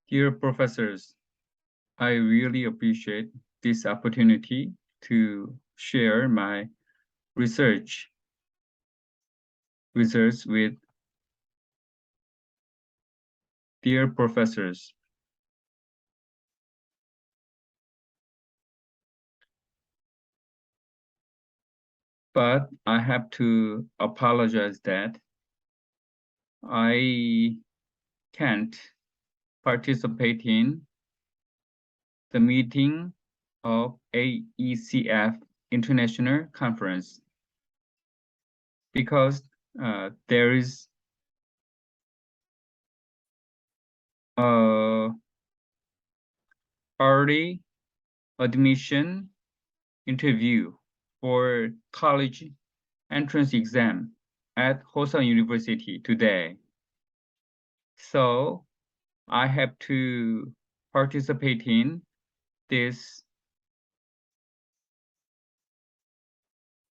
Dear professors, I really appreciate this opportunity to share my research results with dear professors. But I have to apologize that I can't participate in the meeting of AECF International Conference because there is a early admission interview for college entrance exam at Hosei University today. So I have to participate in this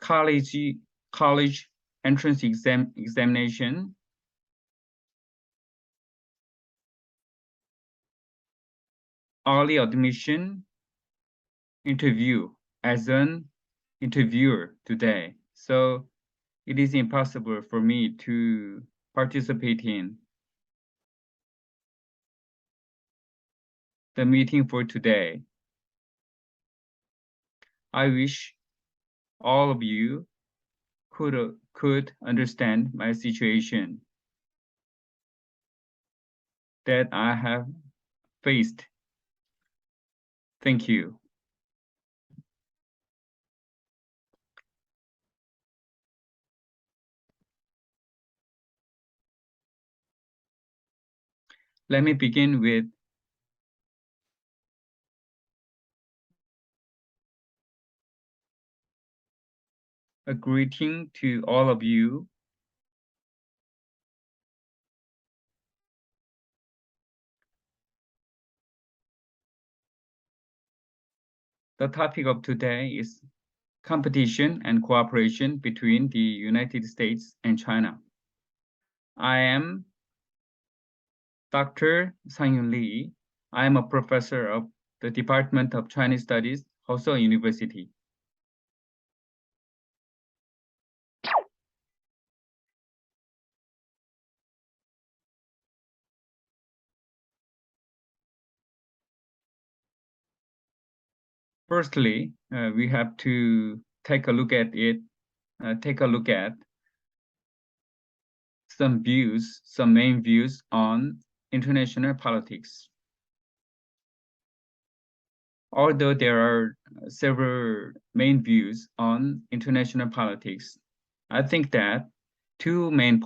college entrance examination early admission interview as an interviewer today. So it is impossible for me to participate in the meeting for today. I wish all of you could understand my situation that I have faced. Thank you. Let me begin with a greeting to all of you. The topic of today is competition and cooperation between the United States and China. I am Dr. Sang-Yun Lee. I am a professor of the Department of Chinese Studies, Hosei University. Firstly, we have to take a look at some main views on international politics. Although there are several main views on international politics, I think that two main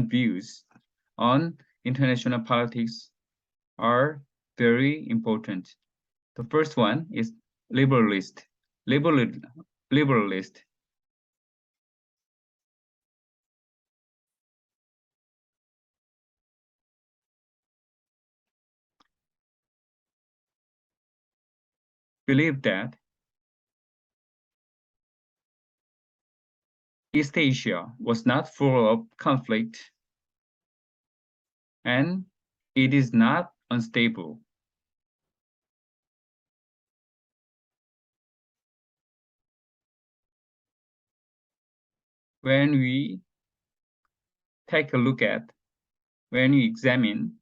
views on international politics are very important. The first one is liberalist. Believe that East Asia was not full of conflict and it is not unstable. When we examine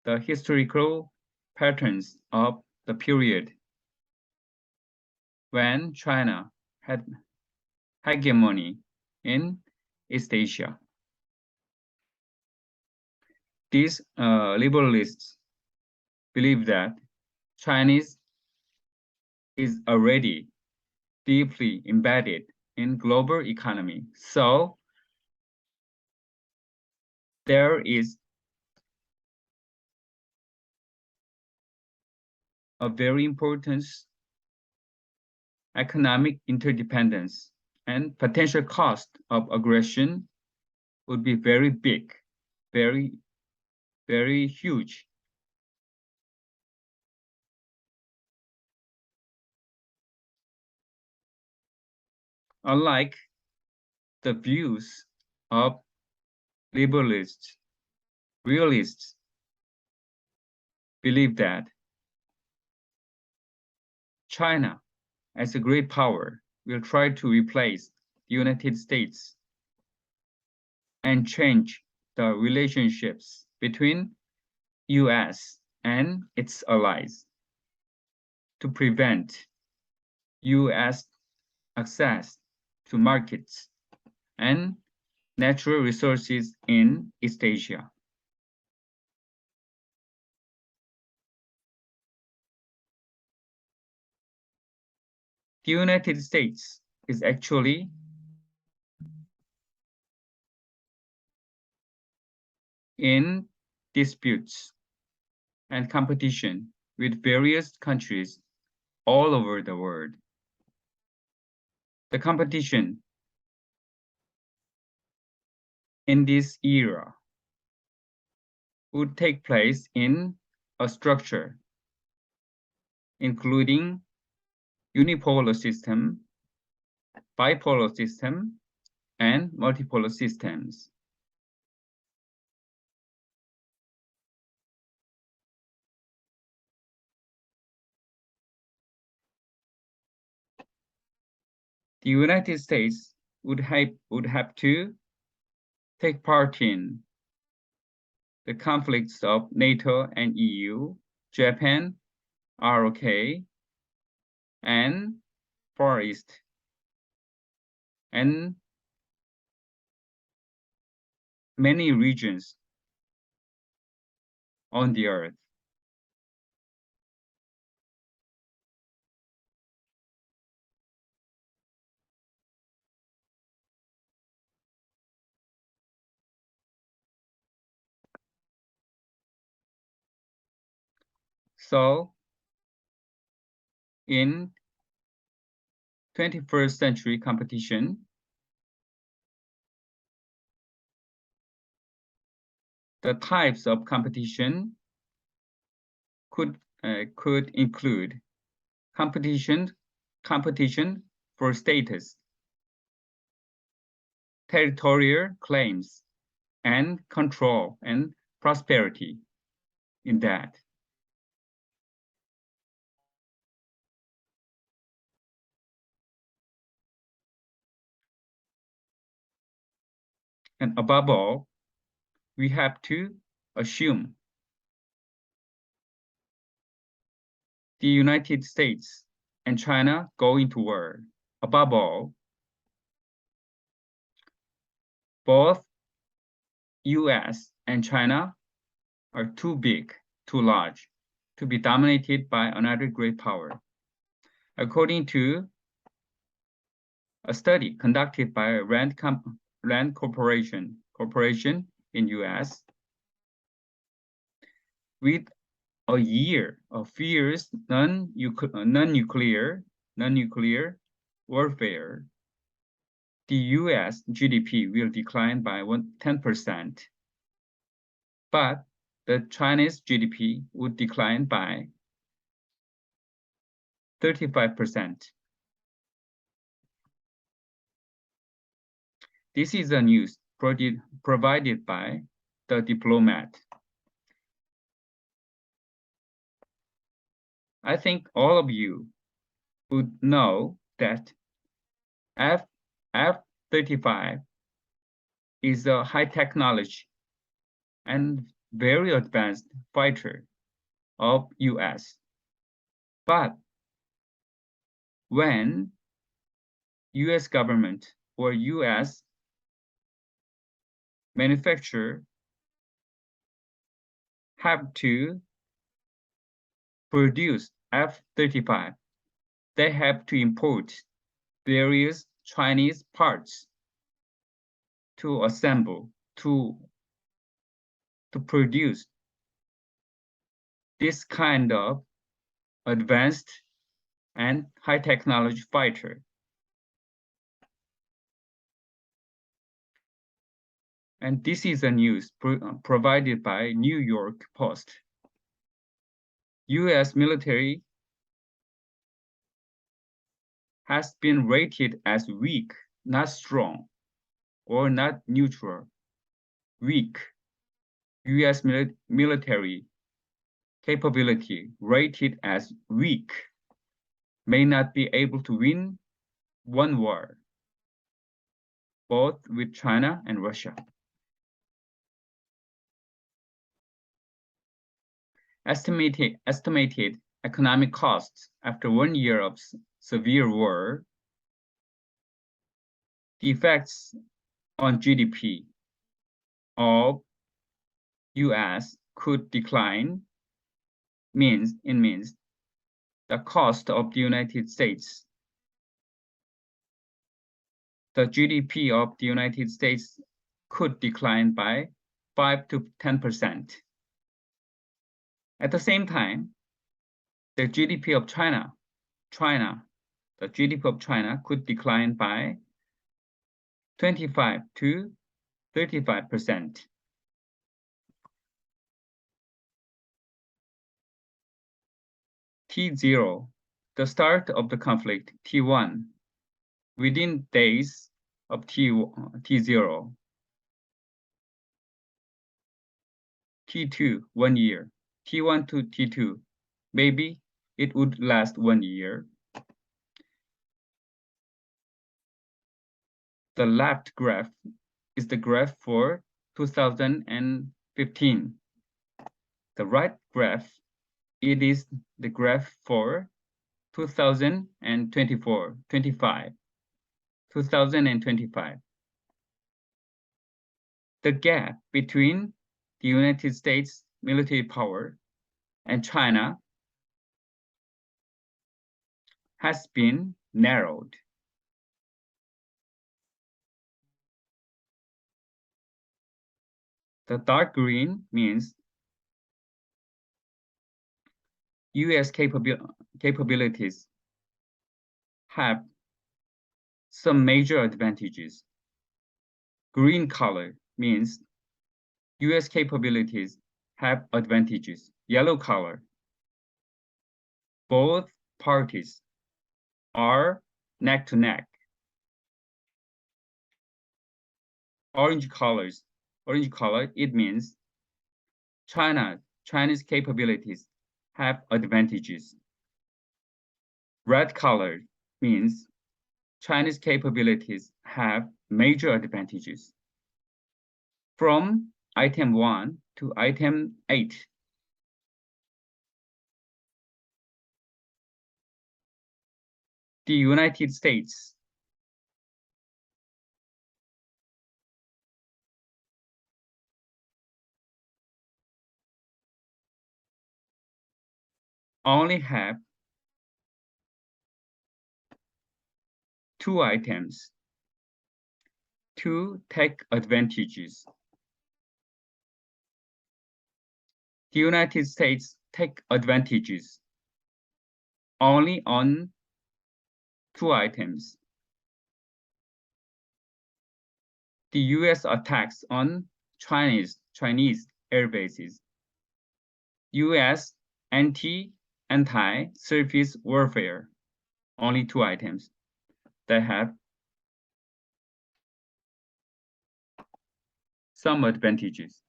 the historical patterns of the period when China had hegemony in East Asia. These liberalists believe that Chinese is already deeply embedded in global economy. So there is a very important economic interdependence and potential cost of aggression would be very big, very, very huge. Unlike the views of liberalists, realists, believe that China, as a great power, will try to replace the United States and change the relationships between US and its allies to prevent US access to markets and natural resources in East Asia. The United States is actually in disputes and competition with various countries all over the world. The competition in this era would take place in a structure including unipolar system, bipolar system, and multipolar systems. The United States would have to take part in the conflicts of NATO and EU, Japan, ROK, and Far East, and many regions on the earth. So in 21st century competition, the types of competition could include competition for status, territorial claims, and control and prosperity in that. And above all, we have to assume the United States and China go into war. Above all, both US and China are too big, too large to be dominated by another great power. According to a study conducted by Rand Corporation in US, with a year of fierce non-nuclear warfare, the US GDP will decline by 10%, but the Chinese GDP would decline by 35%. This is the news provided by the diplomat. I think all of you would know that F-35 is a high technology and very advanced fighter of US. But when US government or US manufacturer have to produce F-35, they have to import various Chinese parts to assemble, to produce this kind of advanced and high technology fighter. And this is a news provided by New York Post. US military has been rated as weak, not strong, or not neutral. Weak. US military capability rated as weak may not be able to win one war, both with China and Russia. Estimated economic costs after 1 year of severe war, the effects on GDP of US could decline means the cost of the United States, the GDP of the United States could decline by 5 to 10%. At the same time, the GDP of China could decline by 25 to 35%. T0, the start of the conflict, T1, within days of T0. T2, 1 year. T1 to T2, maybe it would last 1 year. The left graph is the graph for 2015. The right graph, it is the graph for 2025. The gap between the United States military power and China has been narrowed. The dark green means US capabilities have some major advantages. Green color means US capabilities have advantages. Yellow color, both parties are neck to neck. Orange color, it means Chinese capabilities have advantages. Red color means Chinese capabilities have major advantages. From item 1 to item 8. The United States only have 2 items to take advantages. The United States take advantages only on 2 items. The US attacks on Chinese air bases. US anti-surface warfare, only 2 items that have some advantages.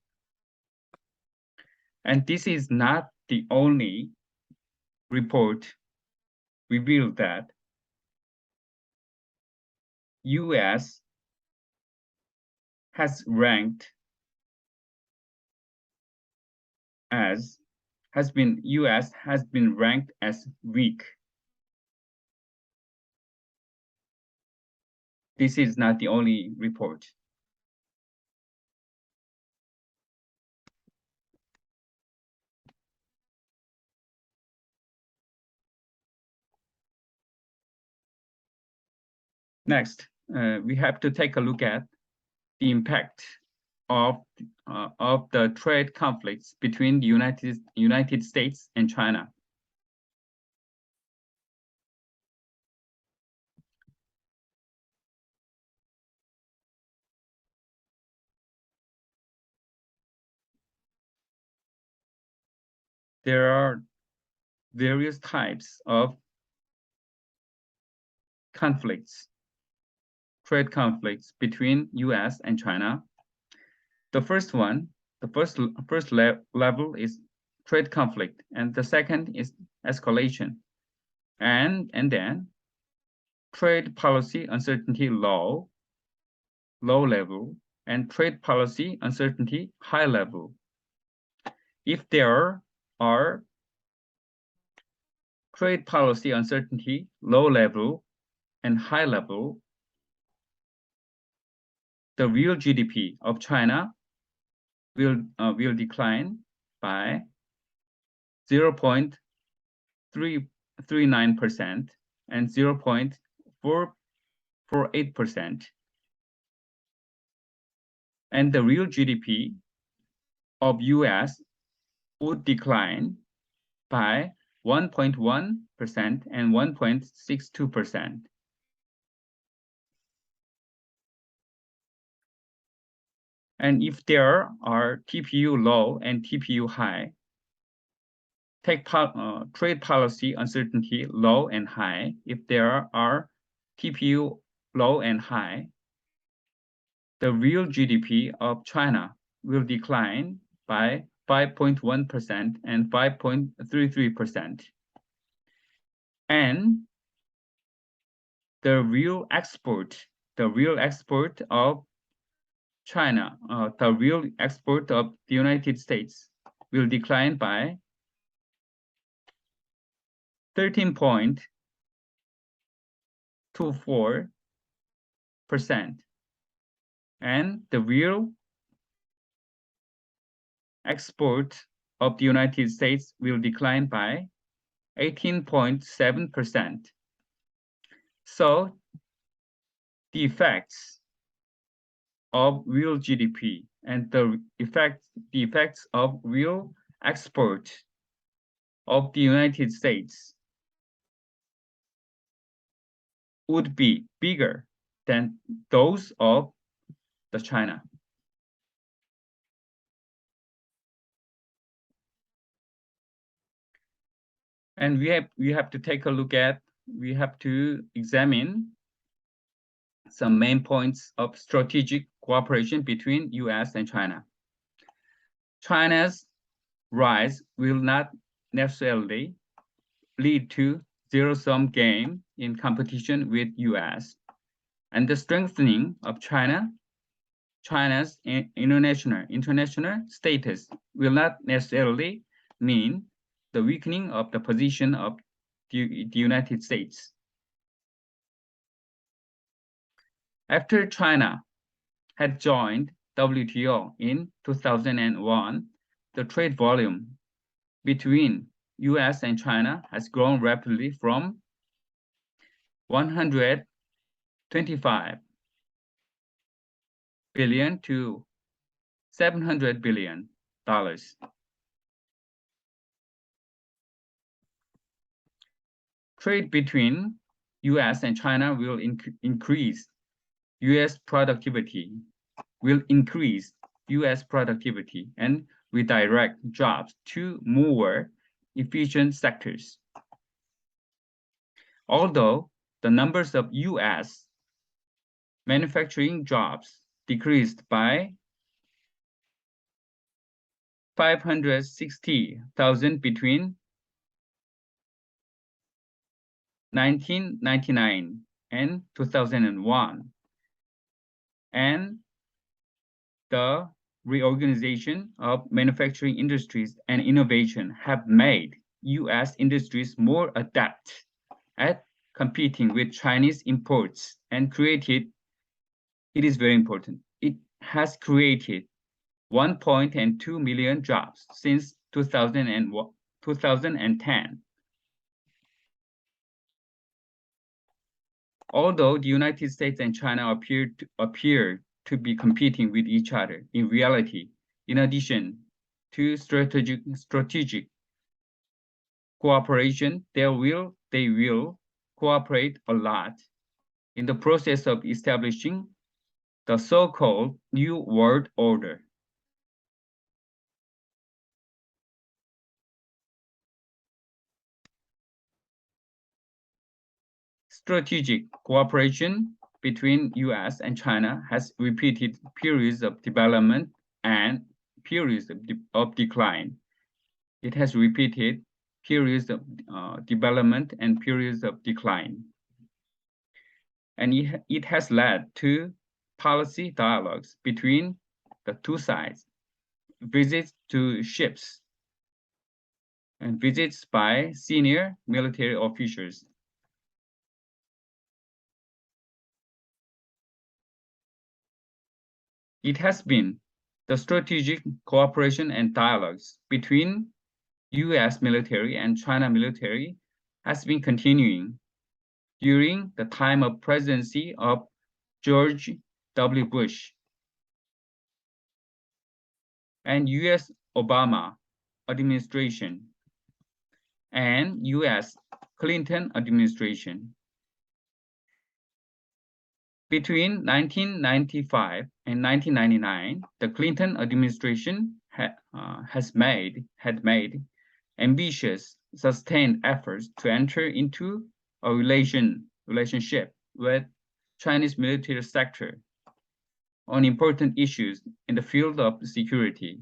And this is not the only report revealed that US has been ranked as weak. This is not the only report. Next, we have to take a look at the impact of the trade conflicts between the United States and China. There are various types of trade conflicts between US and China. The first level is trade conflict, and the second is escalation. And then trade policy uncertainty low level, and trade policy uncertainty high level. If there are trade policy uncertainty low level and high level, the real GDP of China will decline by 0.339% and 0.448%. And the real GDP of US would decline by 1.1% and 1.62%. And if there are TPU low and TPU high, trade policy uncertainty low and high. If there are TPU low and high, the real GDP of China will decline by 5.1% and 5.33%. And the real export of China, the real export of the United States will decline by 13.24%. And the real export of the United States will decline by 18.7%. So the effects of real GDP and the effects of real export of the United States would be bigger than those of the China. And we have to take a look at, we have to examine some main points of strategic cooperation between US and China. China's rise will not necessarily lead to zero-sum game in competition with US. And the strengthening of China's international status will not necessarily mean the weakening of the position of the United States. After China had joined WTO in 2001, the trade volume between US and China has grown rapidly from $125 billion to $700 billion. Trade between US and China will increase US productivity, and redirect jobs to more efficient sectors. Although the numbers of US manufacturing jobs decreased by 560,000 between 1999 and 2001, and the reorganization of manufacturing industries and innovation have made US industries more adept at competing with Chinese imports and created, it is very important, it has created 1.2 million jobs since 2010. Although the United States and China appear to be competing with each other, in reality, in addition to strategic cooperation, they will cooperate a lot in the process of establishing the so-called New World Order. Strategic cooperation between US and China has repeated periods of development and periods of decline. It has repeated periods of development and periods of decline. And it has led to policy dialogues between the two sides, visits to ships, and visits by senior military officials. It has been the strategic cooperation and dialogues between US military and China military has been continuing during the time of presidency of George W. Bush and US Obama administration and US Clinton administration. Between 1995 and 1999, the Clinton administration had made ambitious, sustained efforts to enter into a relationship with Chinese military sector on important issues in the field of security.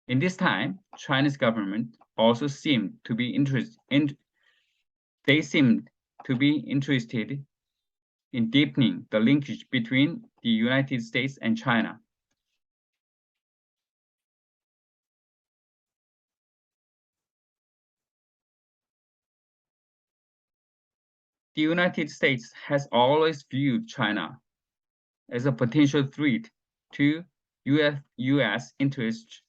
In this time, Chinese government also seemed to be interested in deepening the linkage between the United States and China. The United States has always viewed China as a potential threat to US interests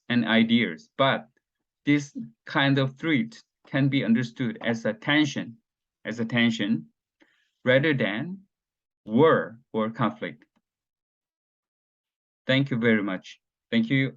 and ideas, but this kind of threat can be understood as a tension rather than war or conflict. Thank you very much. Thank you.